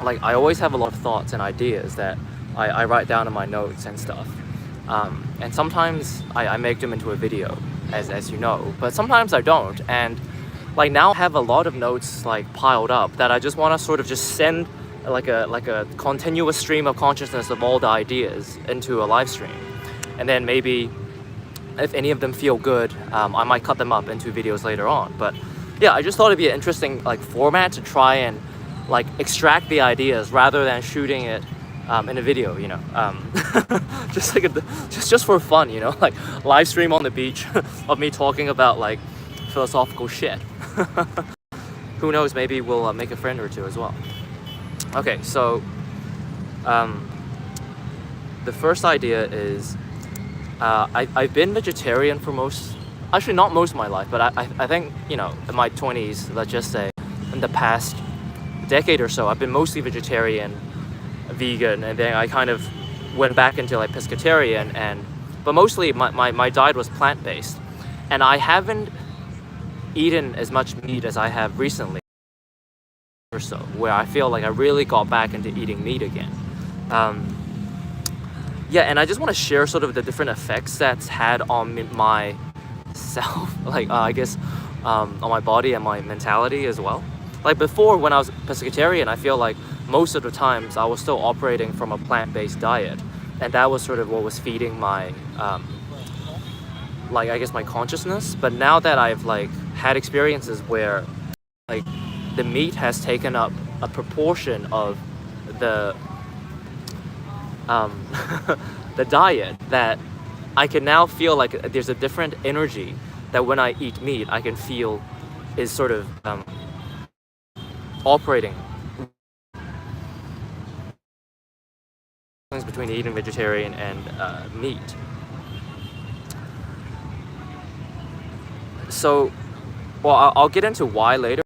like I always have a lot of thoughts and ideas that I write down in my notes and stuff. And sometimes I make them into a video, as you know, but sometimes I don't. And like now I have a lot of notes like piled up that I just want to sort of just send like a continuous stream of consciousness of all the ideas into a live stream. And then maybe if any of them feel good, I might cut them up into videos later on. But yeah, I just thought it'd be an interesting like format to try and like extract the ideas rather than shooting it in a video, you know, just like just for fun, you know, like live stream on the beach of me talking about like philosophical shit. Who knows, maybe we'll make a friend or two as well. Okay, so the first idea is I've been vegetarian for actually not most of my life, but I think, you know, in my 20s, let's just say, in the past decade or so, I've been mostly vegetarian, vegan, and then I kind of went back into like pescatarian, but mostly my diet was plant-based. And I haven't eaten as much meat as I have recently or so, where I feel like I really got back into eating meat again. Yeah, and I just want to share sort of the different effects that's had on myself, like I guess on my body and my mentality as well. Like before, when I was pescatarian, I feel like most of the times I was still operating from a plant-based diet, and that was sort of what was feeding my like I guess my consciousness. But now that I've like had experiences where like the meat has taken up a proportion of the the diet, that I can now feel like there's a different energy that when I eat meat I can feel is sort of operating between eating vegetarian and meat. So, well, I'll get into why later.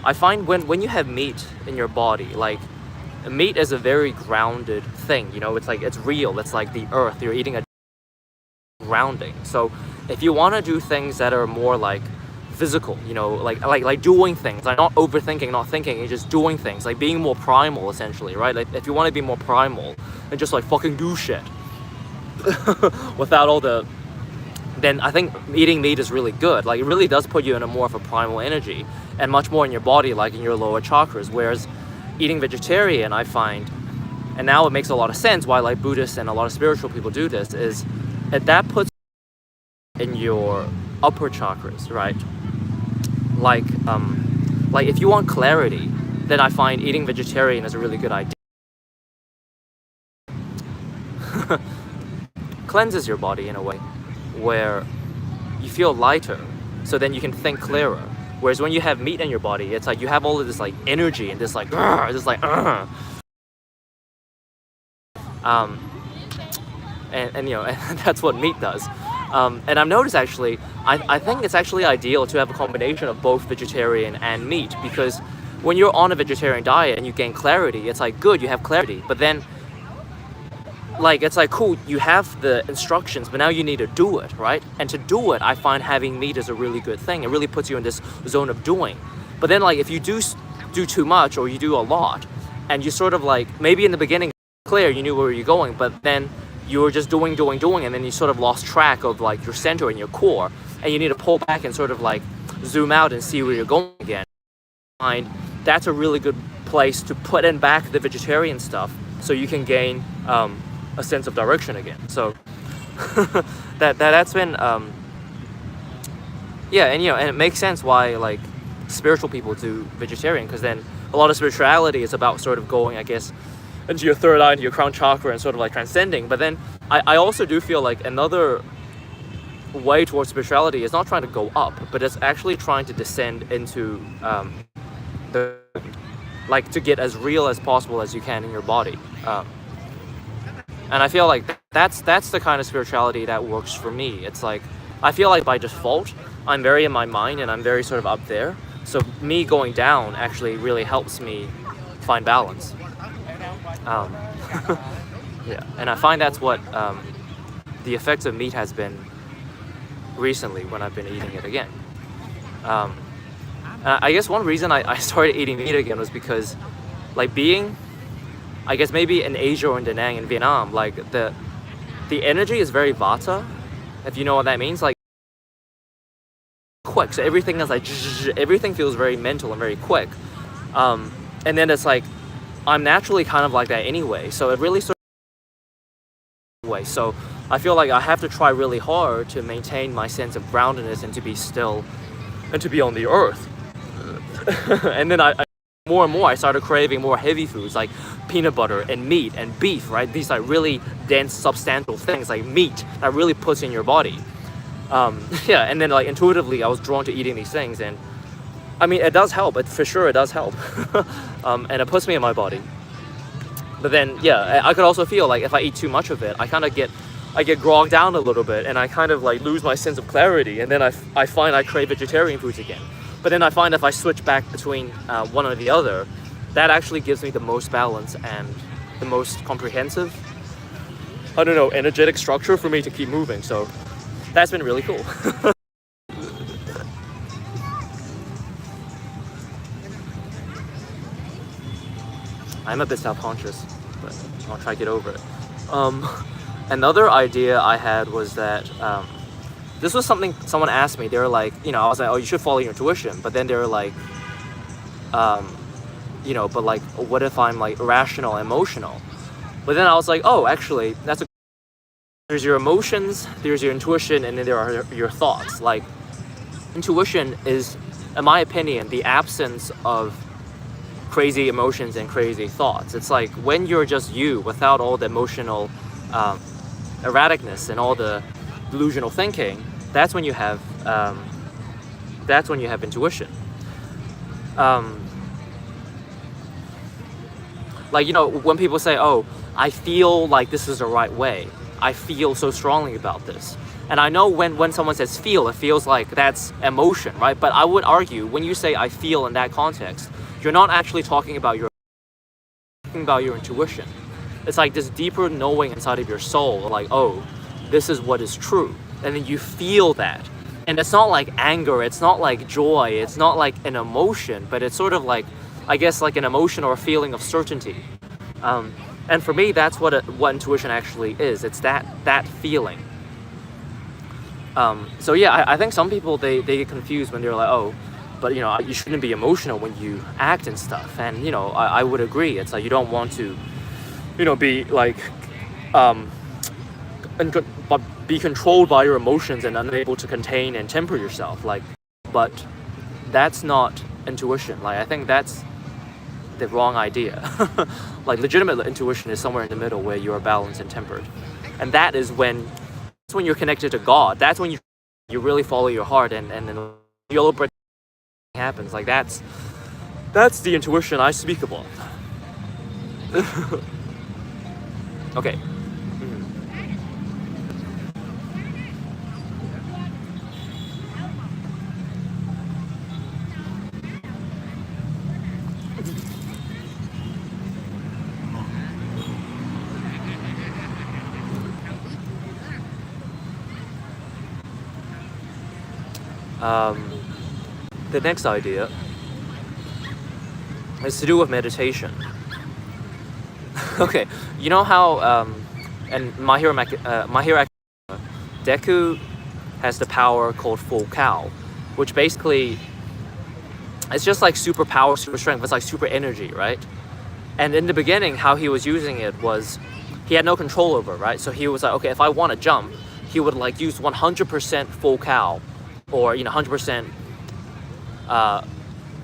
I find when you have meat in your body, like meat is a very grounded thing, you know, it's like, it's real, it's like the earth, you're eating a grounding. So if you want to do things that are more like physical, you know, like doing things, like not overthinking, not thinking, you're just doing things, like being more primal essentially, right? Like if you want to be more primal and just like fucking do shit without all the, then I think eating meat is really good. Like it really does put you in a more of a primal energy and much more in your body, like in your lower chakras. Whereas eating vegetarian, I find, and now it makes a lot of sense why like Buddhists and a lot of spiritual people do this, is that puts in your upper chakras, right? Like if you want clarity, then I find eating vegetarian is a really good idea. Cleanses your body in a way where you feel lighter, so then you can think clearer. Whereas when you have meat in your body, it's like you have all of this like energy and this like and you know, and that's what meat does. And I've noticed actually, I think it's actually ideal to have a combination of both vegetarian and meat, because when you're on a vegetarian diet and you gain clarity, it's like good, you have clarity, but then like it's like cool, you have the instructions, but now you need to do it, right? And to do it, I find having meat is a really good thing. It really puts you in this zone of doing. But then like if you do too much, or you do a lot, and you sort of like, maybe in the beginning clear, you knew where you're going, but then you were just doing, and then you sort of lost track of like your center and your core, and you need to pull back and sort of like zoom out and see where you're going again. And that's a really good place to put in back the vegetarian stuff, so you can gain a sense of direction again. So that's been yeah, and you know, and it makes sense why like spiritual people do vegetarian, because then a lot of spirituality is about sort of going, I guess, into your third eye, into your crown chakra, and sort of like transcending. But then I also do feel like another way towards spirituality is not trying to go up, but it's actually trying to descend into the, like, to get as real as possible as you can in your body. And I feel like that's the kind of spirituality that works for me. It's like, I feel like by default, I'm very in my mind and I'm very sort of up there. So me going down actually really helps me find balance. Yeah, and I find that's what the effects of meat has been recently when I've been eating it again. I guess one reason I started eating meat again was because, like, being, I guess maybe in Asia or in Da Nang in Vietnam, like the energy is very vata, if you know what that means. Like, quick, so everything is like everything feels very mental and very quick. And then it's like I'm naturally kind of like that anyway, so it really sort of way. So I feel like I have to try really hard to maintain my sense of groundedness and to be still and to be on the earth. And then I more and more I started craving more heavy foods like peanut butter and meat and beef, right? These like really dense substantial things like meat that really puts in your body. Yeah, and then like intuitively I was drawn to eating these things, and I mean it does help, for sure it does help. And it puts me in my body. But then yeah, I could also feel like if I eat too much of it, I get grogged down a little bit, and I kind of like lose my sense of clarity, and then I find I crave vegetarian foods again. But then I find if I switch back between one or the other, that actually gives me the most balance and the most comprehensive, I don't know, energetic structure for me to keep moving. So that's been really cool. I'm a bit self-conscious, but I'll try to get over it. Another idea I had was that this was something someone asked me. They were like, you know, I was like, oh, you should follow your intuition. But then they were like, you know, but like, what if I'm like irrational, emotional? But then I was like, oh, actually, there's your emotions, there's your intuition, and then there are your thoughts. Like, intuition is, in my opinion, the absence of crazy emotions and crazy thoughts. It's like when you're just you without all the emotional erraticness and all the delusional thinking, that's when you have intuition. Like, you know, when people say, oh, I feel like this is the right way, I feel so strongly about this. And I know when someone says feel, it feels like that's emotion, right? But I would argue when you say I feel in that context, you're not actually talking about your intuition. It's like this deeper knowing inside of your soul, like, oh, this is what is true. And then you feel that. And it's not like anger, it's not like joy, it's not like an emotion, but it's sort of like, I guess, like an emotion or a feeling of certainty. And for me, that's what intuition actually is. It's that feeling. So yeah, I think some people, they get confused when they're like, oh, but you know, you shouldn't be emotional when you act and stuff. And you know, I would agree. It's like you don't want to, you know, be like, but be controlled by your emotions and unable to contain and temper yourself. Like, but that's not intuition. Like, I think that's the wrong idea. Like, legitimate intuition is somewhere in the middle where you are balanced and tempered, and that's when you're connected to God. That's when you really follow your heart, and then you'll break happens. Like, that's the intuition I speak about. Okay. The next idea is to do with meditation. Okay, you know how and My Hero Academia, Deku has the power called Full Cow, which basically it's just like super power, super strength. It's like super energy, right? And in the beginning, how he was using it was he had no control over it, right? So he was like, okay, if I want to jump, he would like use 100% Full Cow, or you know, 100%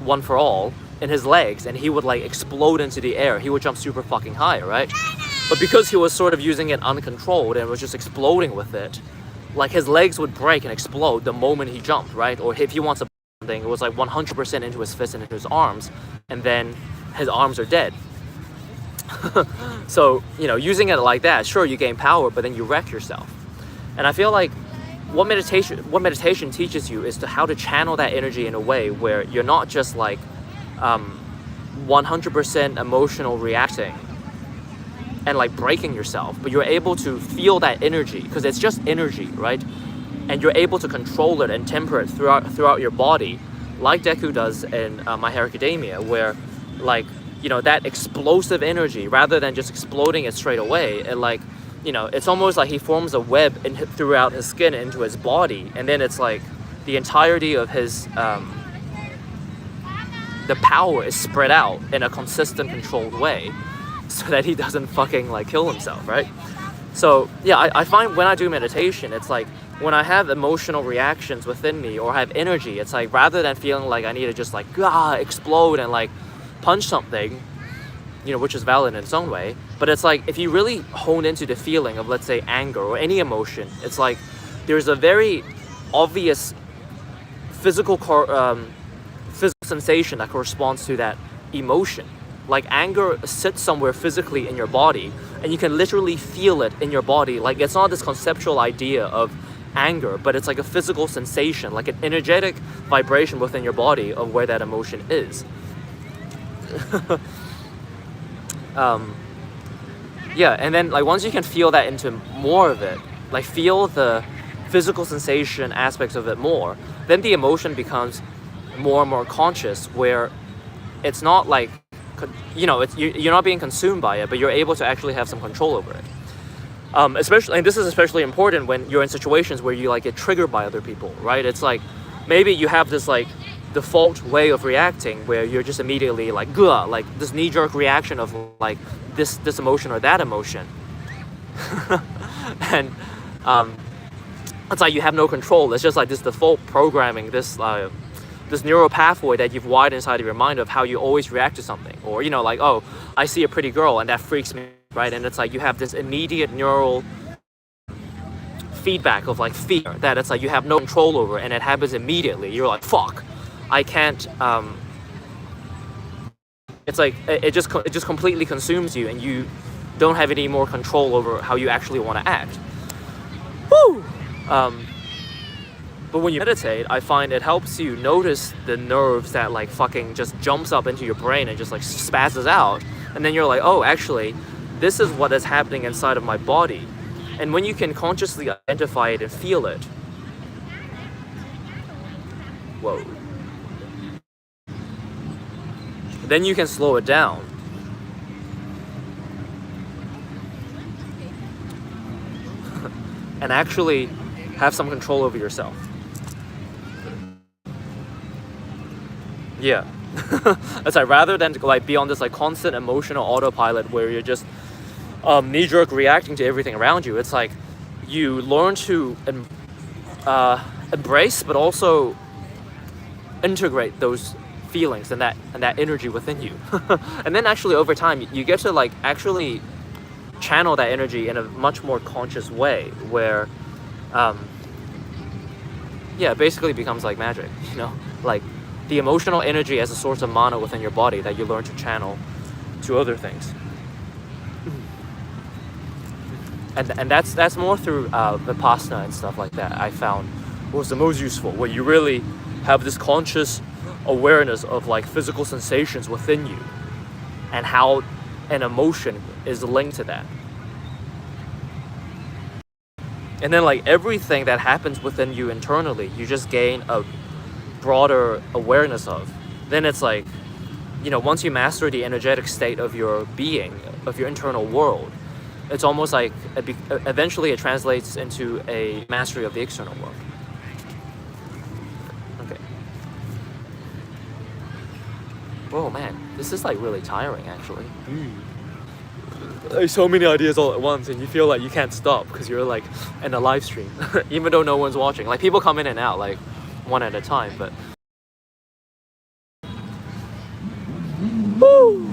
one for all in his legs, and he would like explode into the air. He would jump super fucking high, right? But because he was sort of using it uncontrolled and was just exploding with it, like his legs would break and explode the moment he jumped, right? Or if he wants to something, it was like 100% into his fists and into his arms, and then his arms are dead. So, you know, using it like that, sure, you gain power, but then you wreck yourself. And I feel like what meditation teaches you is how to channel that energy in a way where you're not just like 100% emotional reacting and like breaking yourself, but you're able to feel that energy, because it's just energy, right? And you're able to control it and temper it throughout your body like Deku does in My Hero Academia, where like that explosive energy, rather than just exploding it straight away, it like it's almost like he forms a web throughout his skin into his body, and then it's like the entirety of his the power is spread out in a consistent, controlled way, so that he doesn't fucking like kill himself, right? So yeah, I find when I do meditation, it's like when I have emotional reactions within me or have energy, it's like rather than feeling like I need to just like explode and like punch something, which is valid in its own way, but it's like if you really hone into the feeling of, let's say, anger or any emotion, it's like there's a very obvious physical sensation that corresponds to that emotion. Like anger sits somewhere physically in your body, and you can literally feel it in your body. Like it's not this conceptual idea of anger, but it's like a physical sensation, like an energetic vibration within your body of where that emotion is. Yeah, and then like once you can feel that into more of it, like feel the physical sensation aspects of it more, then the emotion becomes more and more conscious, where it's not like you're not being consumed by it, but you're able to actually have some control over it. Especially, and this is especially important when you're in situations where you like get triggered by other people, right? It's like maybe you have this like default way of reacting where you're just immediately like this knee-jerk reaction of like this emotion or that emotion, and it's like you have no control. It's just like this default programming, this neural pathway that you've wired inside of your mind of how you always react to something. Or like, oh, I see a pretty girl and that freaks me, right? And it's like you have this immediate neural feedback of like fear that it's like you have no control over, and it happens immediately. You're like, fuck, I can't. It's like it just completely consumes you, and you don't have any more control over how you actually want to act. Woo! But when you meditate, I find it helps you notice the nerves that like fucking just jumps up into your brain and just like spazzes out. And then you're like, oh, actually, this is what is happening inside of my body. And when you can consciously identify it and feel it, whoa, then you can slow it down. And actually have some control over yourself. Yeah. It's like rather than like be on this like constant emotional autopilot where you're just knee-jerk reacting to everything around you, it's like you learn to embrace but also integrate those feelings and that energy within you. And then actually over time you get to like actually channel that energy in a much more conscious way where it basically becomes like magic, like the emotional energy as a source of mana within your body that you learn to channel to other things. And that's more through Vipassana and stuff like that. I found was the most useful, where you really have this conscious awareness of like physical sensations within you and how an emotion is linked to that. And then like everything that happens within you internally, you just gain a broader awareness of. Then it's like, once you master the energetic state of your being, of your internal world, it's almost like eventually it translates into a mastery of the external world. Okay. Whoa, man, this is like really tiring actually. There's so many ideas all at once, and you feel like you can't stop because you're like in a live stream, even though no one's watching. Like people come in and out like one at a time, but woo!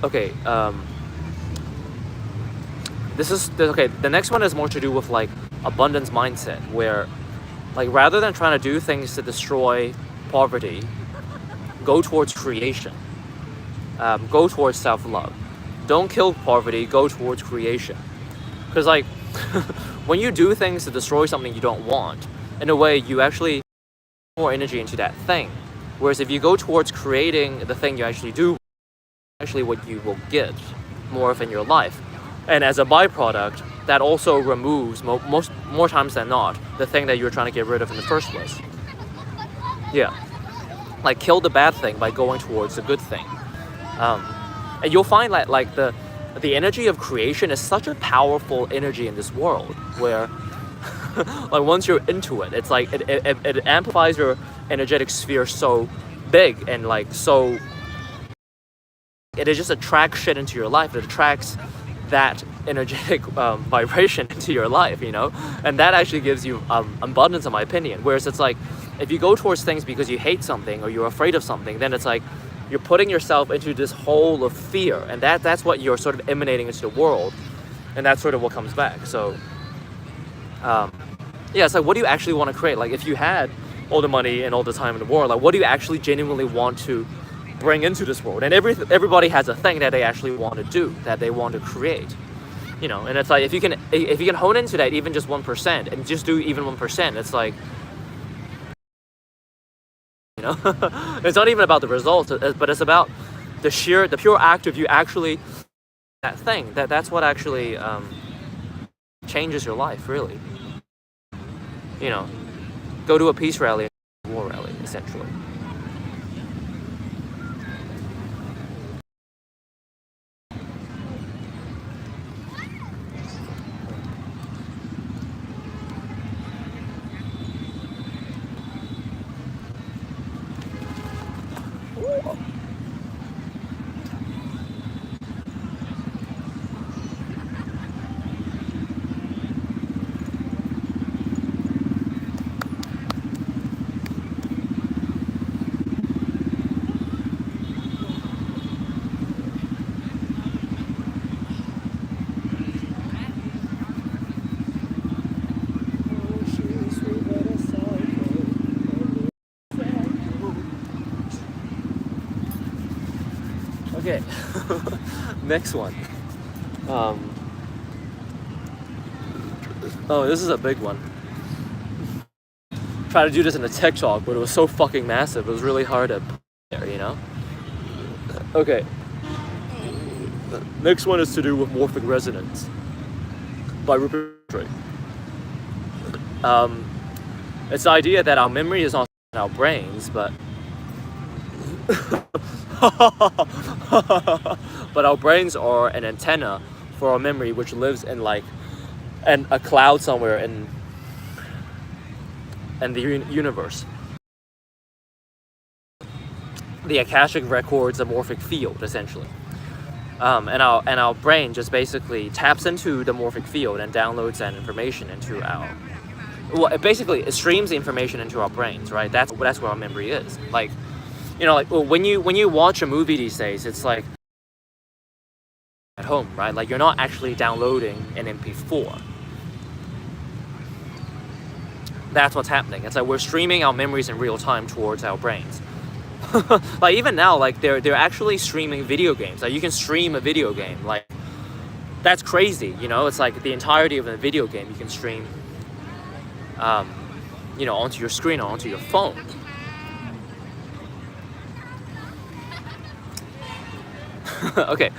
Okay, okay. The next one is more to do with like abundance mindset, where like rather than trying to do things to destroy poverty, go towards creation. Go towards self-love. Don't kill poverty. Go towards creation. Because like when you do things to destroy something you don't want, in a way you actually put more energy into that thing. Whereas if you go towards creating the thing you actually do, actually what you will get more of in your life. And as a byproduct, that also removes more times than not the thing that you're trying to get rid of in the first place. Yeah, like kill the bad thing by going towards the good thing. And you'll find that like the energy of creation is such a powerful energy in this world, where like once you're into it, it's like it amplifies your energetic sphere so big, and like so it just attracts shit into your life. It attracts that energetic vibration into your life, you know, and that actually gives you abundance, in my opinion. Whereas it's like if you go towards things because you hate something or you're afraid of something, then it's like you're putting yourself into this hole of fear, and that's what you're sort of emanating into the world, and that's sort of what comes back. So yeah, it's like, what do you actually want to create? Like if you had all the money and all the time in the world, like what do you actually genuinely want to bring into this world? And everybody has a thing that they actually want to do, that they want to create, you know. And it's like if you can hone into that even just 1% and just do even 1%, it's like, you know, it's not even about the results, but it's about the pure act of you actually that thing. That's what actually changes your life, really. You know, go to a peace rally, war rally, essentially. Okay, next one. Oh, this is a big one. Tried to do this in a tech talk, but it was so fucking massive. It was really hard to put there, you know? Okay. Next one is to do with morphic resonance by Rupert Sheldrake. It's the idea that our memory is not in our brains, but but our brains are an antenna for our memory, which lives in like a cloud somewhere in the universe. The Akashic records a morphic field, essentially. And our brain just basically taps into the morphic field and downloads that information into our, well, it streams the information into our brains, right? That's where our memory is. Like, you know, like, well, when you watch a movie these days, it's like at home, right? Like, you're not actually downloading an MP4. That's what's happening. It's like we're streaming our memories in real time towards our brains. Like even now, like they're actually streaming video games. Like you can stream a video game. Like that's crazy, you know. It's like the entirety of a video game you can stream, you know, onto your screen or onto your phone. Okay,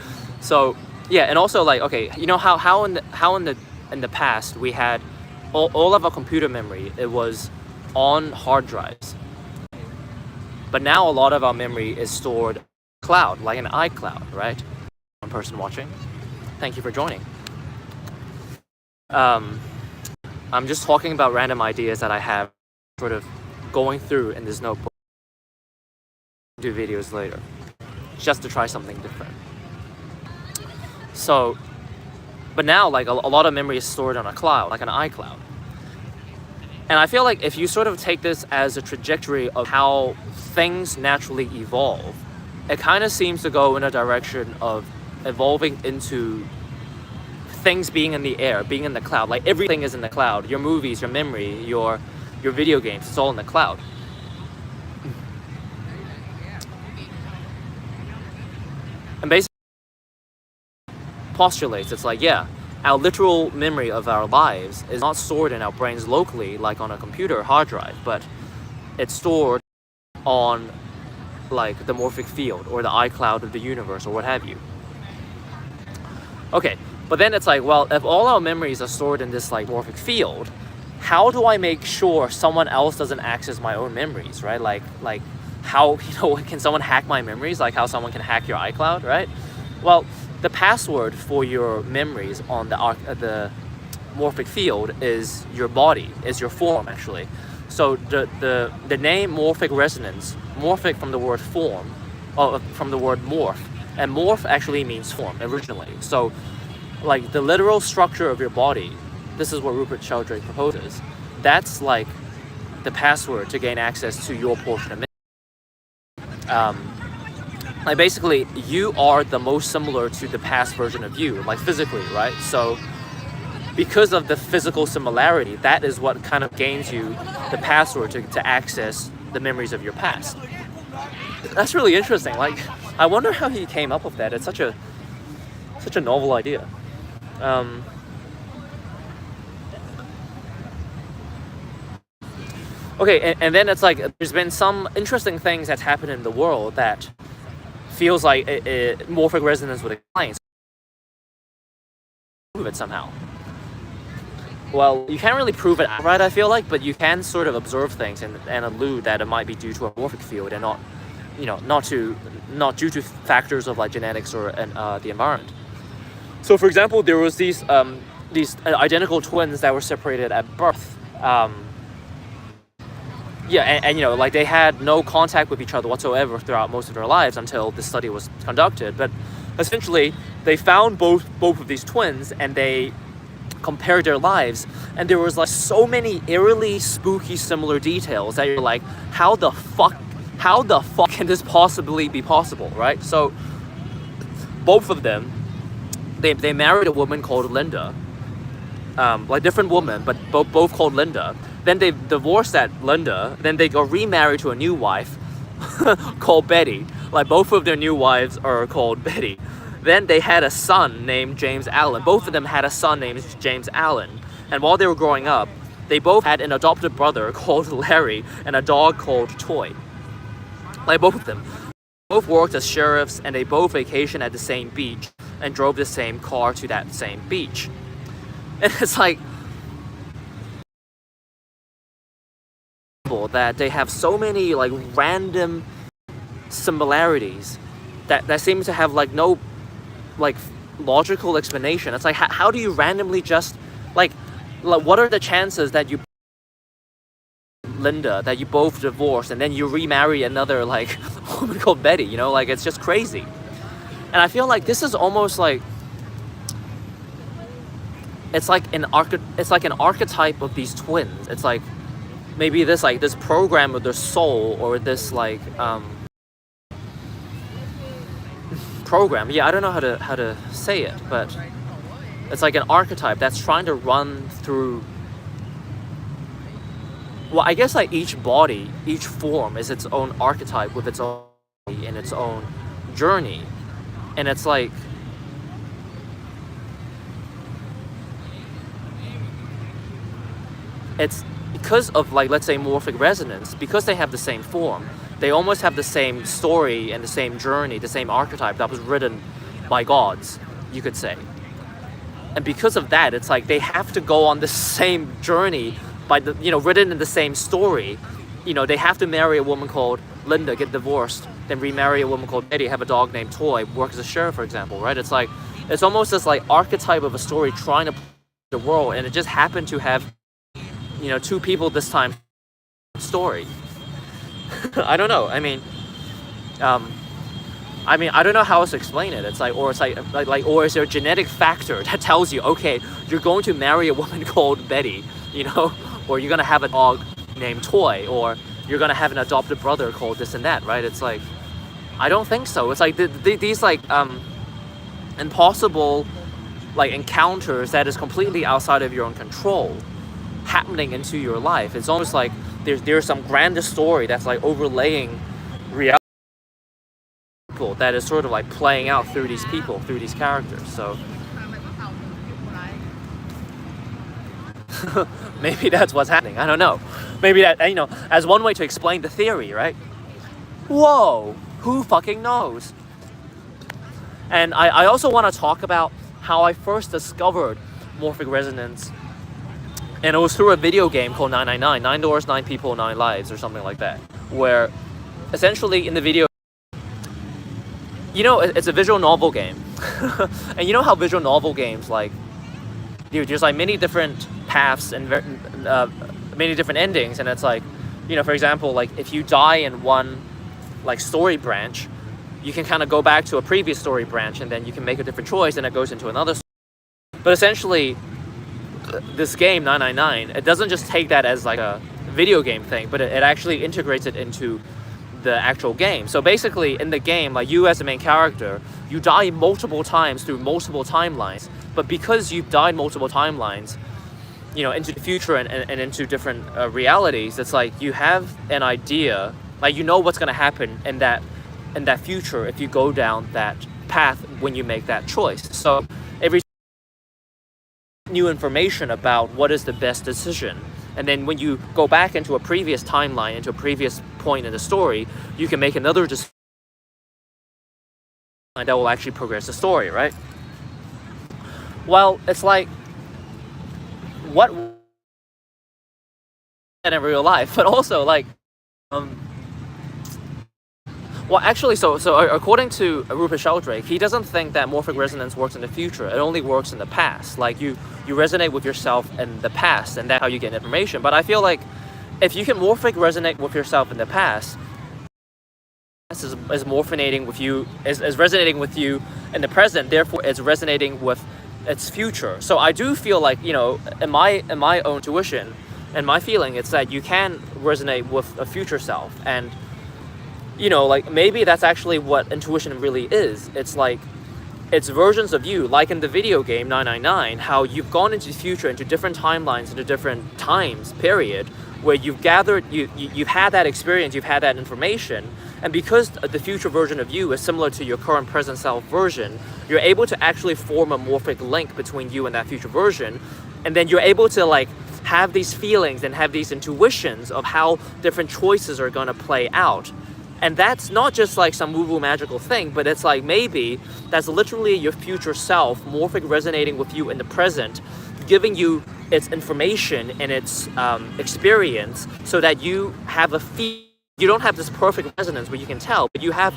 so yeah, and also like, okay, you know how in the past we had all of our computer memory, it was on hard drives. But now a lot of our memory is stored cloud, like an iCloud, right? One person watching, thank you for joining. I'm just talking about random ideas that I have sort of going through in this notebook. Do videos later, just to try something different. So, but now like a lot of memory is stored on a cloud, like an iCloud. And I feel like if you sort of take this as a trajectory of how things naturally evolve it kind of seems to go in a direction of evolving into things being in the air, being in the cloud. Like everything is in the cloud. Your movies, your memory, your video games, it's all in the cloud. And basically postulates, it's like, yeah, our literal memory of our lives is not stored in our brains locally like on a computer hard drive, but it's stored on like the morphic field or the iCloud of the universe or what have you. Okay, but then it's like, well, if all our memories are stored in this like morphic field, how do I make sure someone else doesn't access my own memories, right? Like how, can someone hack my memories? Like how someone can hack your iCloud, right? Well, the password for your memories on the morphic field is your body, is your form actually. So the name morphic resonance, morphic from the word form, from the word morph, and morph actually means form originally. So like the literal structure of your body, this is what Rupert Sheldrake proposes, that's like the password to gain access to your portion of memory. Like basically you are the most similar to the past version of you, like physically, right? So because of the physical similarity, that is what kind of gains you the password to access the memories of your past. That's really interesting. Like I wonder how he came up with that. It's such a novel idea. Okay, and then it's like there's been some interesting things that's happened in the world that feels like morphic resonance would explain. Prove it somehow. Well, you can't really prove it outright, I feel like, but you can sort of observe things and allude that it might be due to a morphic field and not due to factors of like genetics or the environment. So, for example, there was these identical twins that were separated at birth. And like they had no contact with each other whatsoever throughout most of their lives until this study was conducted. But essentially, they found both of these twins and they compared their lives, and there was like so many eerily spooky similar details that you're like, how the fuck can this possibly be possible, right? So both of them, they married a woman called Linda, like different woman, but both called Linda. Then they divorced that Linda. Then they got remarried to a new wife called Betty. Like both of their new wives are called Betty. Then they had a son named James Allen. Both of them had a son named James Allen. And while they were growing up, they both had an adopted brother called Larry and a dog called Toy. Like both of them. Both worked as sheriffs, and they both vacationed at the same beach and drove the same car to that same beach. And it's like that they have so many like random similarities that seem to have like no like logical explanation. It's like how do you randomly just like what are the chances that you Linda that you both divorced and then you remarry another like woman called Betty, like it's just crazy. And I feel like this is almost like it's like an archetype of these twins. It's like maybe this program of their soul, or this like program. Yeah, I don't know how to say it, but it's like an archetype that's trying to run through. Well, I guess like each body, each form is its own archetype with its own and its own journey, and it's like it's because of like, let's say, morphic resonance, because they have the same form, they almost have the same story and the same journey, the same archetype that was written by gods, you could say. And because of that, it's like they have to go on the same journey by the, written in the same story. They have to marry a woman called Linda, get divorced, then remarry a woman called Betty, have a dog named Toy, work as a sheriff, for example, right? It's like, it's almost this like archetype of a story trying to the world, and it just happened to have two people this time story. I don't know. I mean, I don't know how else to explain it. It's like, or is there a genetic factor that tells you, okay, you're going to marry a woman called Betty, or you're gonna have a dog named Toy, or you're gonna have an adopted brother called this and that, right? It's like, I don't think so. It's like these like impossible like encounters that is completely outside of your own control happening into your life. It's almost like there's some grander story that's like overlaying reality that is sort of like playing out through these people, through these characters. So maybe that's what's happening. I don't know. Maybe that, you know, as one way to explain the theory, right? Whoa, who fucking knows? And I also want to talk about how I first discovered morphic resonance. And it was through a video game called 999, 9 Doors, 9 People, 9 Lives, or something like that. Where essentially in the video, you know, it's a visual novel game. And you know how visual novel games, like, dude, there's like many different paths and many different endings. And it's like, you know, for example, like if you die in one like story branch, you can kind of go back to a previous story branch and then you can make a different choice and it goes into another story. But essentially, this game 999, it doesn't just take that as like a video game thing, but it actually integrates it into the actual game. So basically in the game, like you as the main character, you die multiple times through multiple timelines, but because you've died multiple timelines, you know, into the future and into different realities, it's like you have an idea, like you know what's going to happen in that future if you go down that path when you make that choice. So every new information about what is the best decision, and then when you go back into a previous timeline, into a previous point in the story, you can make another decision that will actually progress the story, right? Well, it's like what in real life, but also like well, actually, so according to Rupert Sheldrake, he doesn't think that morphic resonance works in the future. It only works in the past. Like you resonate with yourself in the past, and that's how you get information. But I feel like if you can morphic resonate with yourself in the past, is morphinating with you, is resonating with you in the present. Therefore, it's resonating with its future. So I do feel like, you know, in my own intuition and my feeling, it's that you can resonate with a future self. And you know, like maybe that's actually what intuition really is. It's like, it's versions of you, like in the video game 999, how you've gone into the future, into different timelines, into different times period, where you've gathered, you've had that experience, you've had that information, and because the future version of you is similar to your current present self version, you're able to actually form a morphic link between you and that future version, and then you're able to like have these feelings and have these intuitions of how different choices are going to play out. And that's not just like some woo-woo magical thing, but it's like maybe that's literally your future self morphic resonating with you in the present, giving you its information and its experience, so that you have a feel. You don't have this perfect resonance where you can tell, but you have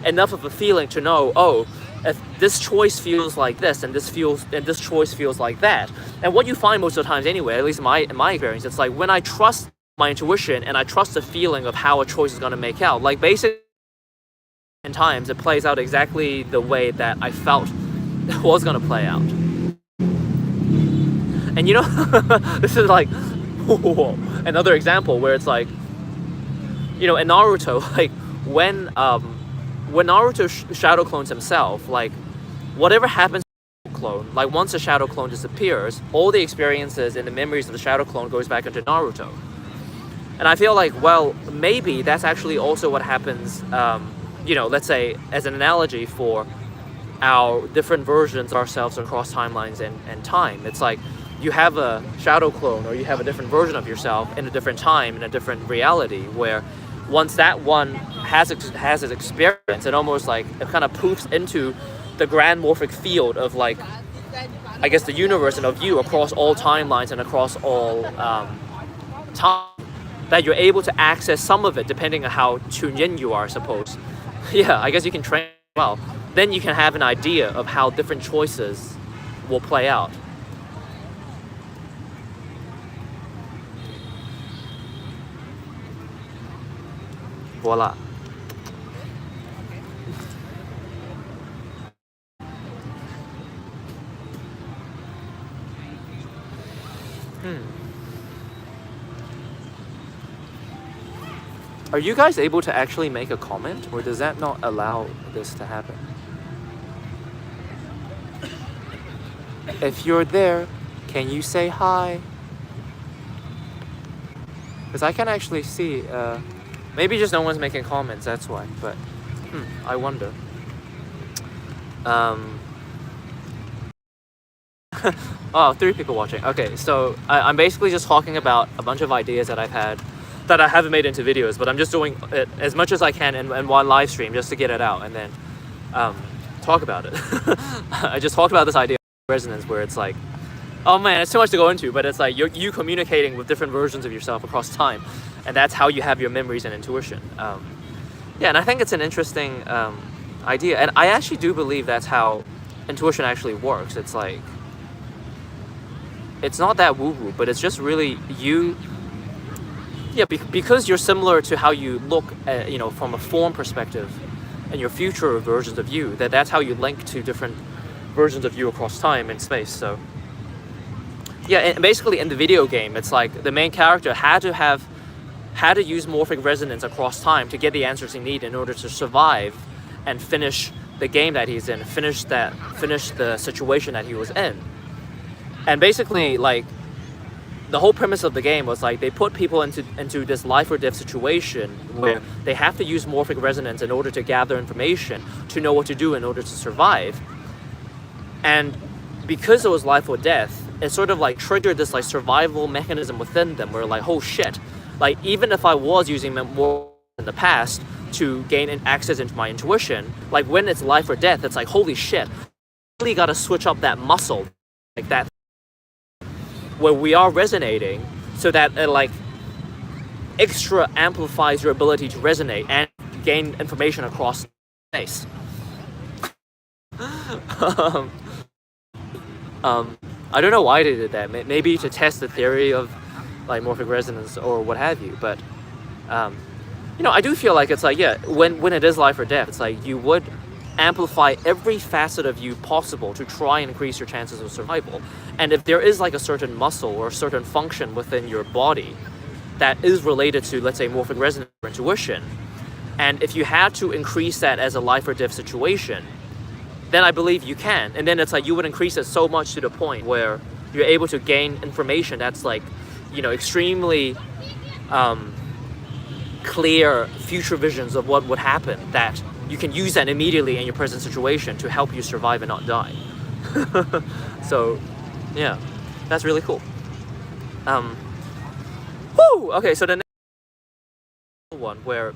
enough of a feeling to know, oh, if this choice feels like this, and this choice feels like that. And what you find most of the times anyway, at least in my experience, it's like when I trust my intuition and I trust the feeling of how a choice is going to make out, like basically in times it plays out exactly the way that I felt it was going to play out. And you know, this is like another example where it's like, you know, in Naruto, like when Naruto shadow clones himself, like whatever happens to the clone, like once the shadow clone disappears, all the experiences and the memories of the shadow clone goes back into Naruto. And I feel like, well, maybe that's actually also what happens, you know, let's say as an analogy for our different versions of ourselves across timelines and time. It's like you have a shadow clone, or you have a different version of yourself in a different time, in a different reality, where once that one has its experience, it almost like it kind of poofs into the grand morphic field of like, I guess, the universe and of you across all timelines and across all time, that you're able to access some of it depending on how tuned in you are, I suppose. Yeah, I guess you can train well. Then you can have an idea of how different choices will play out. Voila. Are you guys able to actually make a comment, or does that not allow this to happen? If you're there, can you say hi? Because I can actually see, maybe just no one's making comments, that's why, but I wonder. Oh, 3 people watching. Okay, so I'm basically just talking about a bunch of ideas that I've had that I haven't made into videos, but I'm just doing it as much as I can in one live stream just to get it out and then talk about it. I just talked about this idea of resonance where it's like, oh man, it's too much to go into, but it's like you communicating with different versions of yourself across time, and that's how you have your memories and intuition. Yeah, and I think it's an interesting idea, and I actually do believe that's how intuition actually works. It's like, it's not that woo-woo, but it's just really you. Yeah, because you're similar to how you look at, from a form perspective, and your future versions of you, that's how you link to different versions of you across time and space. So yeah, and basically in the video game, it's like the main character had to use morphic resonance across time to get the answers he needed in order to survive and finish the game that he's in, finish the situation that he was in. And basically, like, the whole premise of the game was like they put people into this life or death situation where they have to use morphic resonance in order to gather information to know what to do in order to survive. And because it was life or death, it sort of like triggered this like survival mechanism within them where like, oh shit, like even if I was using more in the past to gain access into my intuition, like when it's life or death, it's like, holy shit, really gotta switch up that muscle, like that where we are resonating, so that it like extra amplifies your ability to resonate and gain information across space. I don't know why they did that. Maybe to test the theory of like morphic resonance or what have you. But I do feel like it's like, yeah, when it is life or death, it's like you would amplify every facet of you possible to try and increase your chances of survival. And if there is like a certain muscle or a certain function within your body that is related to, let's say, morphic resonance or intuition, and if you had to increase that as a life or death situation, then I believe you can. And then it's like you would increase it so much to the point where you're able to gain information that's like, extremely clear future visions of what would happen, that you can use that immediately in your present situation to help you survive and not die. So yeah, that's really cool. Okay, so the next one where,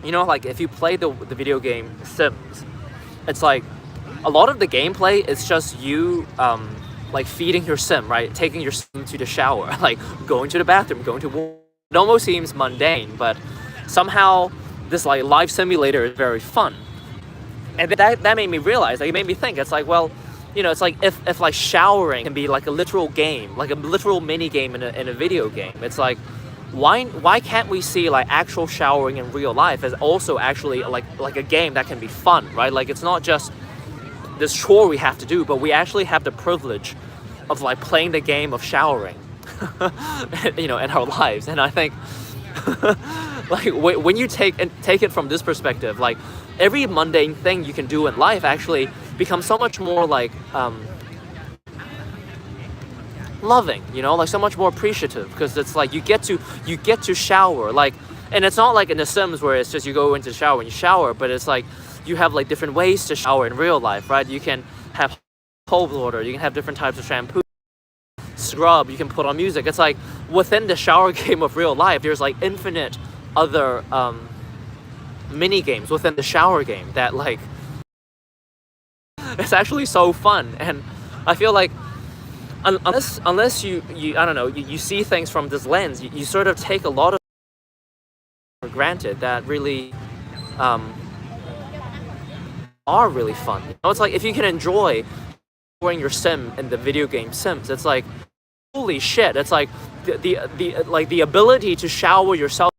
like if you play the video game Sims, it's like a lot of the gameplay is just you like feeding your sim, right? Taking your sim to the shower, like going to the bathroom, going to work. It almost seems mundane, but somehow this like life simulator is very fun. And that made me realize, like it made me think, it's like, well, it's like if like showering can be like a literal game, like a literal mini game in a video game, it's like, why can't we see like actual showering in real life as also actually like a game that can be fun, right? Like it's not just this chore we have to do, but we actually have the privilege of like playing the game of showering, in our lives. And I think like when you take it from this perspective, like every mundane thing you can do in life actually becomes so much more like loving, like so much more appreciative, because it's like you get to shower, like, and it's not like in The Sims where it's just you go into the shower and you shower, but it's like you have like different ways to shower in real life, right? You can have cold water, you can have different types of shampoo, scrub, you can put on music. It's like within the shower game of real life, there's like infinite other mini games within the shower game that like it's actually so fun. And I feel like unless you I don't know, you see things from this lens, you sort of take a lot of for granted that really are really fun. It's like if you can enjoy your sim in the video game Sims, it's like holy shit, it's like the ability to shower yourself,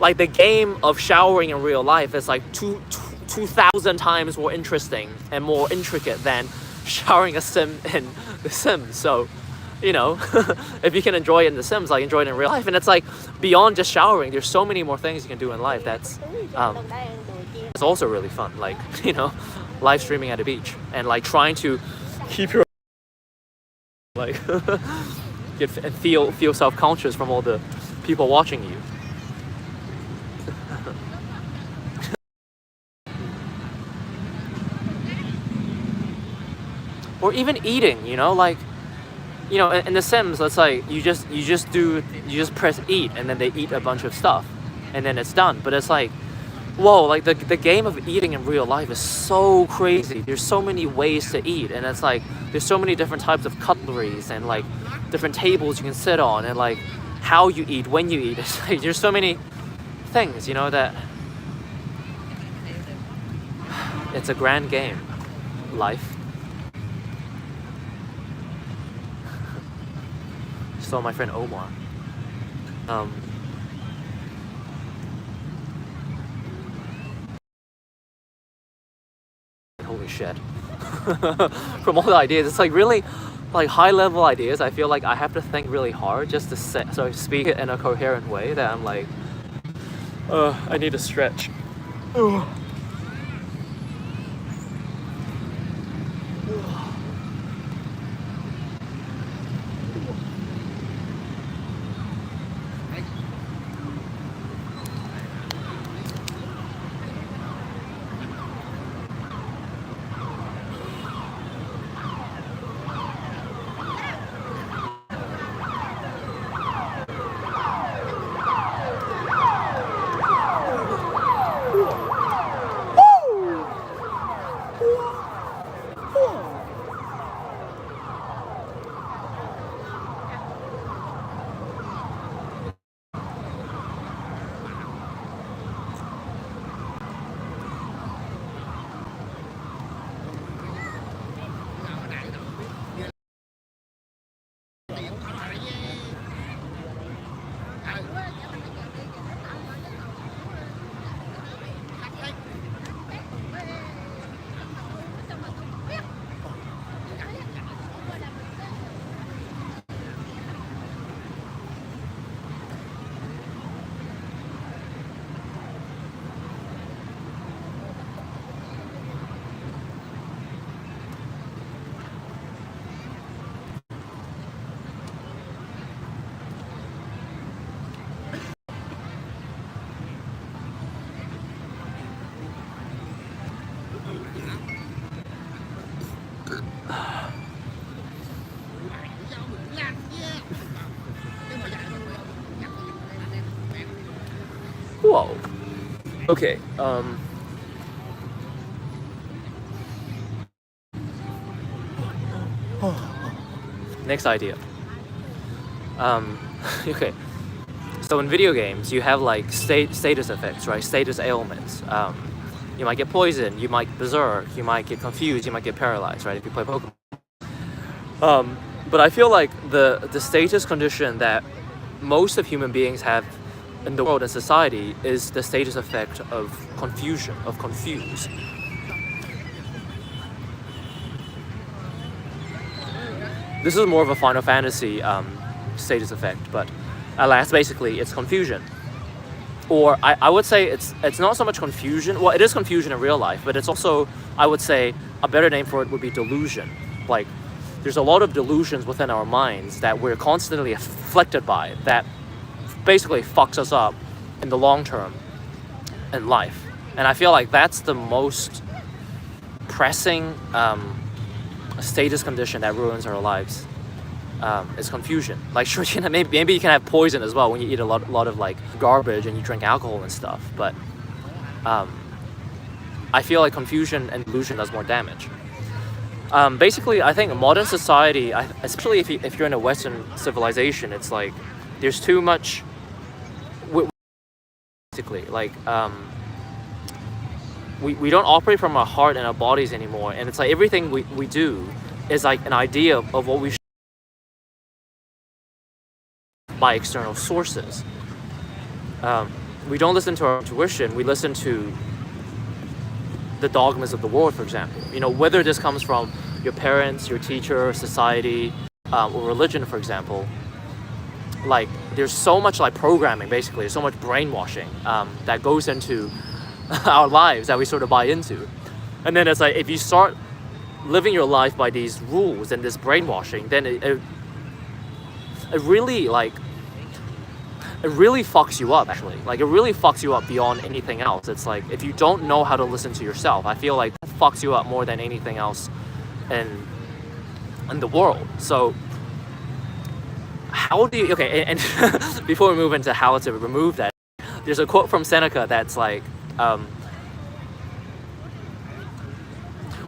like the game of showering in real life is like 2,000 times more interesting and more intricate than showering a sim in The Sims. So you know, if you can enjoy it in The Sims, like enjoy it in real life. And it's like beyond just showering, there's so many more things you can do in life it's also really fun. Like, you know, live streaming at a beach and like trying to keep your like get and feel self-conscious from all the people watching you. Or even eating, you know, like, you know, in The Sims, it's like you just press eat and then they eat a bunch of stuff and then it's done. But it's like, whoa, like the game of eating in real life is so crazy. There's so many ways to eat, and it's like there's so many different types of cutleries and like different tables you can sit on, and like how you eat, when you eat. It's like there's so many things, you know, that it's a grand game, life. Saw my friend Omar. Holy shit. From all the ideas, it's like really like high level ideas. I feel like I have to think really hard just to speak it in a coherent way that I'm like, I need to stretch. Whoa. Okay. Next idea. Okay. So in video games, you have like status effects, right? Status ailments. You might get poisoned, you might berserk, you might get confused, you might get paralyzed, right? If you play Pokemon. But I feel like the status condition that most of human beings have in the world and society is the status effect of confusion, of confuse. This is more of a Final Fantasy status effect, but alas, basically it's confusion. Or I would say it's not so much confusion. Well, it is confusion in real life, but it's also, I would say, a better name for it would be delusion. Like, there's a lot of delusions within our minds that we're constantly afflicted by that basically fucks us up in the long term in life. And I feel like that's the most pressing status condition that ruins our lives. Is confusion. Like, sure, you know, maybe you can have poison as well when you eat a lot of like garbage and you drink alcohol and stuff, but I feel like confusion and delusion does more damage. Basically, I think modern society, especially if you're in a Western civilization, it's like there's too much. Basically, like we don't operate from our heart and our bodies anymore, and it's like everything we do is like an idea of what we should by external sources. We don't listen to our intuition, we listen to the dogmas of the world, for example. You know, whether this comes from your parents, your teacher, society, or religion, for example, like there's so much like programming, basically, so much brainwashing that goes into our lives that we sort of buy into. And then it's like, if you start living your life by these rules and this brainwashing, then it really fucks you up, actually. Like, it really fucks you up beyond anything else. It's like, if you don't know how to listen to yourself, I feel like that fucks you up more than anything else in the world. So how do you, okay, and before we move into how to remove that, there's a quote from Seneca that's like,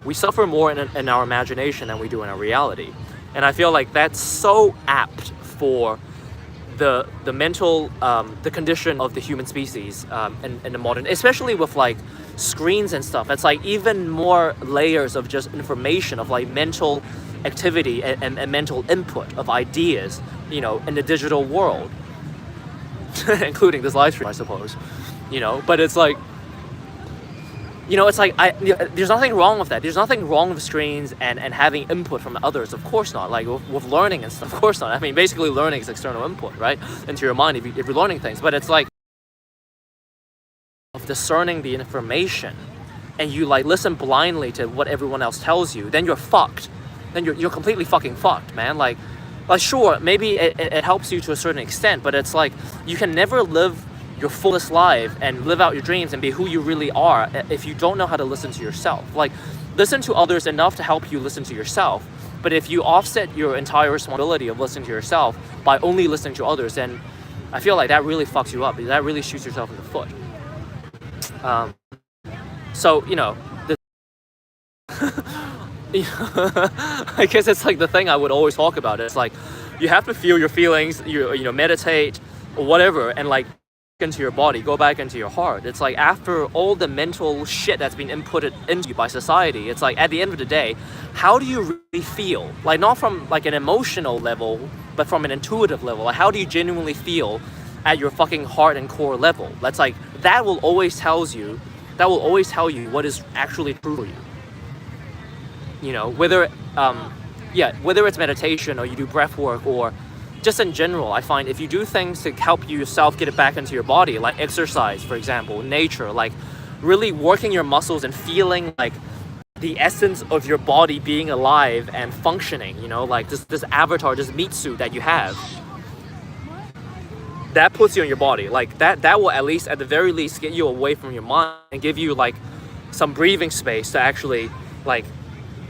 we suffer more in our imagination than we do in our reality. And I feel like that's so apt for the mental, the condition of the human species in the modern, especially with like screens and stuff. It's like even more layers of just information, of like mental activity and mental input of ideas, you know, in the digital world, including this live stream, I suppose, you know. But it's like, you know, it's like, there's nothing wrong with that. There's nothing wrong with screens and having input from others. Of course not. Like with learning and stuff, of course not. I mean, basically learning is external input, right? Into your mind if you're learning things. But it's like, of discerning the information, and you like listen blindly to what everyone else tells you, then you're fucked. Then you're completely fucking fucked, man. Like sure, maybe it helps you to a certain extent, but it's like, you can never live your fullest life and live out your dreams and be who you really are if you don't know how to listen to yourself. Like, listen to others enough to help you listen to yourself, but if you offset your entire responsibility of listening to yourself by only listening to others, then I feel like that really fucks you up. That really shoots yourself in the foot. So, you know, I guess it's like the thing I would always talk about. It's like, you have to feel your feelings, you know, meditate or whatever, and like into your body, go back into your heart. It's like, after all the mental shit that's been inputted into you by society, it's like, at the end of the day, how do you really feel? Like, not from like an emotional level, but from an intuitive level. Like, how do you genuinely feel at your fucking heart and core level? That's like, that will always tell you what is actually true for you. You know, whether it's meditation, or you do breath work, or just in general, I find if you do things to help yourself get it back into your body, like exercise, for example, nature, like really working your muscles and feeling like the essence of your body being alive and functioning, you know, like this avatar, this meat suit that you have, that puts you in your body. Like that will at the very least get you away from your mind and give you like some breathing space to actually like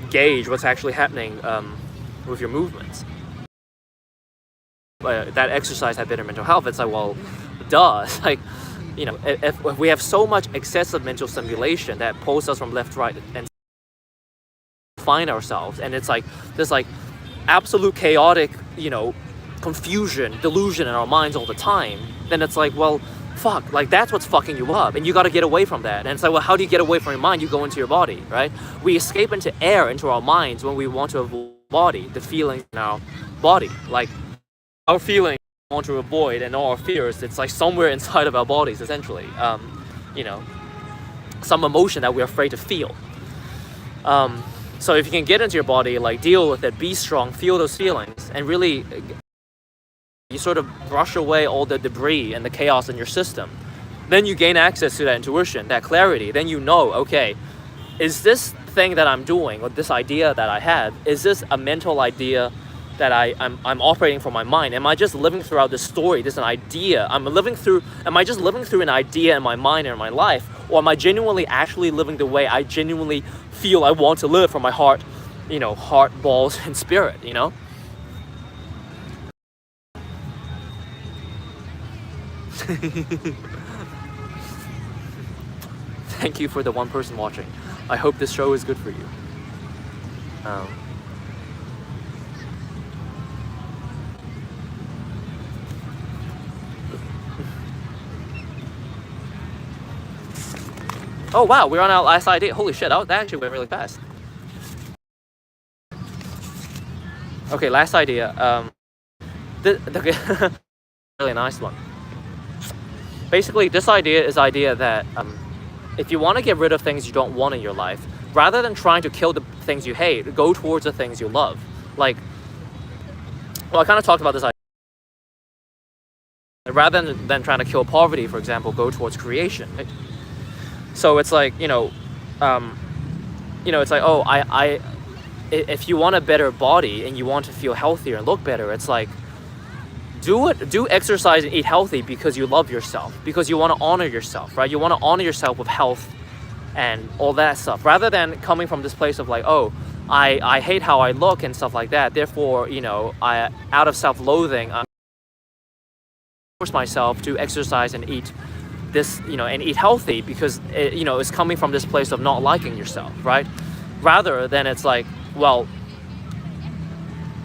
gauge what's actually happening with your movements. That exercise had better mental health. It's like, well, duh. It's like, you know, if we have so much excessive mental stimulation that pulls us from left, right, and find ourselves, and it's like this like absolute chaotic, you know, confusion, delusion in our minds all the time, then it's like, well, fuck, like that's what's fucking you up, and you got to get away from that. And it's like, well, how do you get away from your mind? You go into your body, right? We escape into air, into our minds, when we want to avoid the feelings in our body. Like, our feelings we want to avoid, and all our fears, it's like somewhere inside of our bodies, essentially. You know, some emotion that we're afraid to feel. So if you can get into your body, like deal with it, be strong, feel those feelings, and really you sort of brush away all the debris and the chaos in your system, then you gain access to that intuition, that clarity. Then you know, okay, is this thing that I'm doing, or this idea that I have, is this a mental idea that I'm operating from my mind? Am I just living throughout this story, this an idea? Am I just living through an idea in my mind and in my life? Or am I genuinely actually living the way I genuinely feel I want to live from my heart, you know, heart, balls, and spirit, you know? Thank you for the one person watching. I hope this show is good for you. Oh wow, we're on our last idea. Holy shit, that actually went really fast. Okay, last idea. Really nice one. Basically, this idea is that if you want to get rid of things you don't want in your life, rather than trying to kill the things you hate, go towards the things you love. Like, well, I kind of talked about this idea. Rather than trying to kill poverty, for example, go towards creation, right? So it's like, it's like, oh, if you want a better body and you want to feel healthier and look better, it's like, do exercise and eat healthy because you love yourself, because you want to honor yourself, right? You want to honor yourself with health and all that stuff, rather than coming from this place of like, oh, I hate how I look and stuff like that, therefore, I, out of self-loathing, I force myself to exercise and eat this, and eat healthy because it's coming from this place of not liking yourself, right? Rather than it's like, well,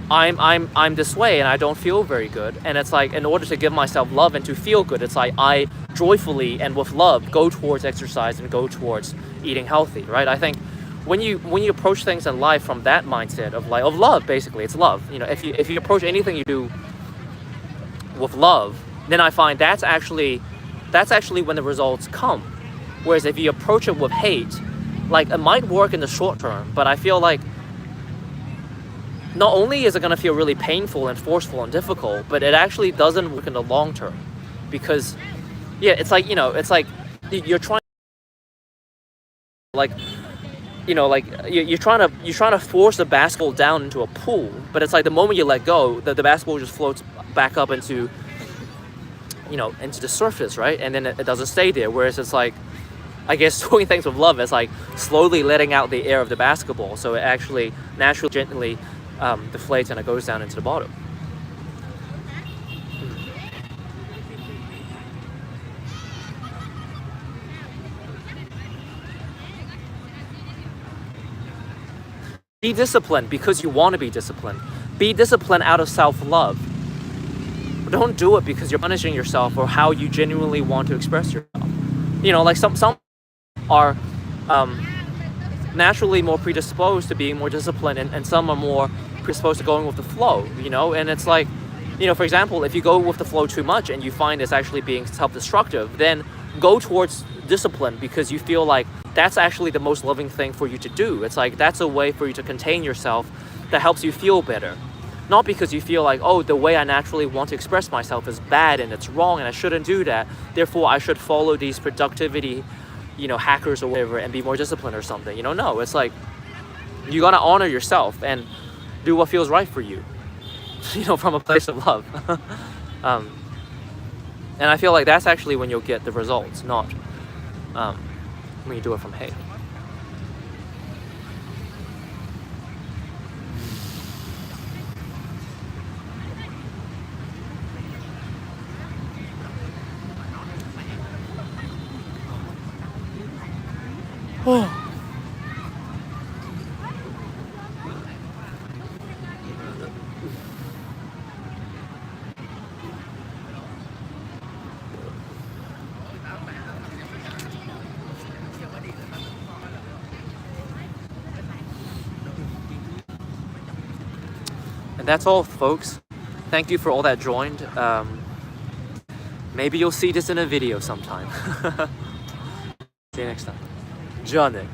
I'm this way and I don't feel very good, and it's like, in order to give myself love and to feel good, it's like I joyfully and with love go towards exercise and go towards eating healthy, right? I think when you approach things in life from that mindset of love, basically, it's love. If you approach anything you do with love, then I find that's actually when the results come. Whereas if you approach it with hate, like, it might work in the short term, but I feel like not only is it going to feel really painful and forceful and difficult, but it actually doesn't work in the long term. Because, yeah, it's like, you're trying, you're trying to force the basketball down into a pool, but it's like the moment you let go, the basketball just floats back up into the surface, right? And then it doesn't stay there. Whereas it's like, I guess doing things with love is like slowly letting out the air of the basketball, so it actually naturally, gently deflates and it goes down into the bottom. Be disciplined because you want to be disciplined. Be disciplined out of self-love. Don't do it because you're punishing yourself or how you genuinely want to express yourself. Like some are naturally more predisposed to being more disciplined, and some are more predisposed to going with the flow, and it's like, for example, if you go with the flow too much and you find it's actually being self-destructive, then go towards discipline because you feel like that's actually the most loving thing for you to do. It's like, that's a way for you to contain yourself that helps you feel better. Not because you feel like, oh, the way I naturally want to express myself is bad and it's wrong and I shouldn't do that, therefore I should follow these productivity hackers or whatever and be more disciplined or something. No, it's like, you gotta honor yourself and do what feels right for you, from a place of love. And I feel like that's actually when you'll get the results, not when you do it from hate. And that's all, folks. Thank you for all that joined. Maybe you'll see this in a video sometime. See you next time. Johnny.